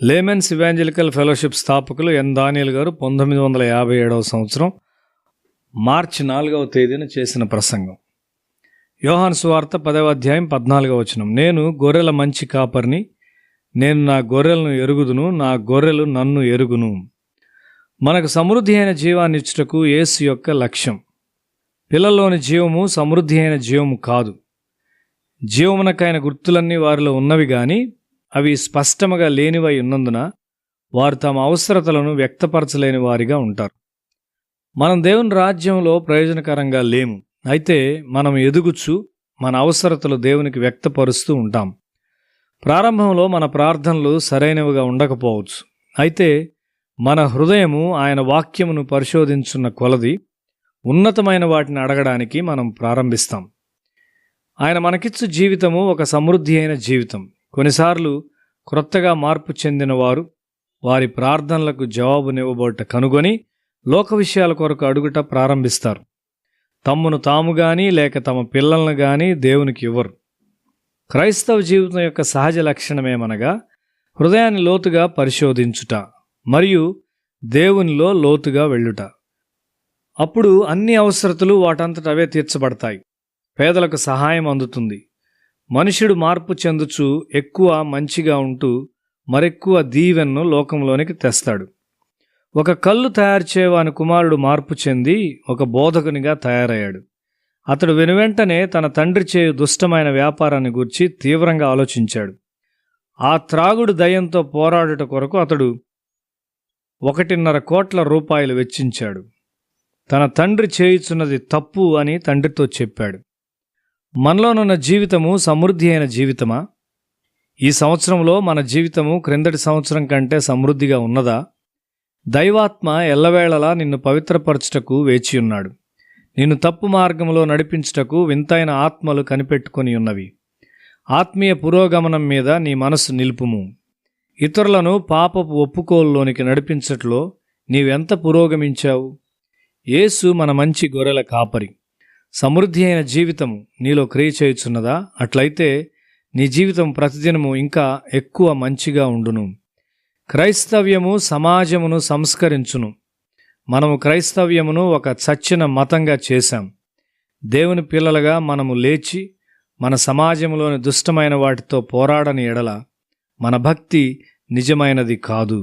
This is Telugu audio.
లేమెన్స్ ఇవాంజలికల్ ఫెలోషిప్ స్థాపకులు ఎన్ దానియేల్ గారు 1957 సంవత్సరం మార్చి 4వ తేదీన చేసిన ప్రసంగం. యోహాను సువార్త 10వ అధ్యాయం 14వ వచనం. నేను గొర్రెల మంచి కాపరిని, నేను నా గొర్రెలను ఎరుగుదును, నా గొర్రెలు నన్ను ఎరుగును. మనకు సమృద్ధి అయిన జీవాన్ని ఇచ్చుటకు యేసు యొక్క లక్ష్యం. పిల్లల్లోని జీవము సమృద్ధి అయిన జీవము కాదు. జీవమునకైన గుర్తులన్నీ వారిలో ఉన్నవి గాని అవి స్పష్టముగా లేనివై ఉన్నందున వారు తమ అవసరతలను వ్యక్తపరచలేని వారిగా ఉంటారు. మనం దేవుని రాజ్యంలో ప్రయోజనకరంగా లేము. అయితే మనం ఎదుగుచు మన అవసరతలు దేవునికి వ్యక్తపరుస్తూ ఉంటాం. ప్రారంభంలో మన ప్రార్థనలు సరైనవిగా ఉండకపోవచ్చు. అయితే మన హృదయము ఆయన వాక్యమును పరిశోధించున్న కొలది ఉన్నతమైన వాటిని అడగడానికి మనం ప్రారంభిస్తాం. ఆయన మనకిచ్చు జీవితము ఒక సమృద్ధి అయిన జీవితం. కొన్నిసార్లు క్రొత్తగా మార్పు చెందిన వారు వారి ప్రార్థనలకు జవాబునివ్వబోట కనుగొని లోక విషయాల కొరకు అడుగుట ప్రారంభిస్తారు. తమ్మును తాము గాని లేక తమ పిల్లలను గాని దేవునికి ఇవ్వరు. క్రైస్తవ జీవితం యొక్క సహజ లక్షణమేమనగా హృదయాన్ని లోతుగా పరిశోధించుట మరియు దేవునిలో లోతుగా వెళ్ళుట. అప్పుడు అన్ని అవసరతలు వాటంతట అవే తీర్చబడతాయి. పేదలకు సహాయం అందుతుంది. మనుష్యుడు మార్పు చెందుచు ఎక్కువ మంచిగా ఉంటూ మరెక్కువ దీవెన్ను లోకంలోనికి తెస్తాడు. ఒక కళ్ళు తయారు చేయవాని కుమారుడు మార్పు చెంది ఒక బోధకునిగా తయారయ్యాడు. అతడు వెనువెంటనే తన తండ్రి చేయు దుష్టమైన వ్యాపారాన్ని గూర్చి తీవ్రంగా ఆలోచించాడు. ఆ త్రాగుడు దయ్యంతో పోరాడుట కొరకు అతడు 1.5 కోట్ల రూపాయలు వెచ్చించాడు. తన తండ్రి చేయుచున్నది తప్పు అని తండ్రితో చెప్పాడు. మనలోనున్న జీవితము సమృద్ధి అయిన జీవితమా? ఈ సంవత్సరంలో మన జీవితము క్రిందటి సంవత్సరం కంటే సమృద్ధిగా ఉన్నదా? దైవాత్మ ఎల్లవేళలా నిన్ను పవిత్రపరచుటకు వేచియున్నాడు. నిన్ను తప్పు మార్గంలో నడిపించుటకు వింతైన ఆత్మలు కనిపెట్టుకొని ఉన్నవి. ఆత్మీయ పురోగమనం మీద నీ మనస్సు నిలుపుము. ఇతరులను పాపపు ఒప్పుకోలులోనికి నడిపించట్లో నీవెంత పురోగమించావు? యేసు మన మంచి గొర్రెల కాపరి. సమృద్ధి అయిన జీవితము నీలో క్రియ చేయుచున్నదా? అట్లయితే నీ జీవితం ప్రతిదినము ఇంకా ఎక్కువ మంచిగా ఉండును. క్రైస్తవ్యము సమాజమును సంస్కరించును. మనము క్రైస్తవ్యమును ఒక చచ్చిన మతంగా చేశాం. దేవుని పిల్లలుగా మనము లేచి మన సమాజంలోని దుష్టమైన వాటితో పోరాడని ఎడల మన భక్తి నిజమైనది కాదు.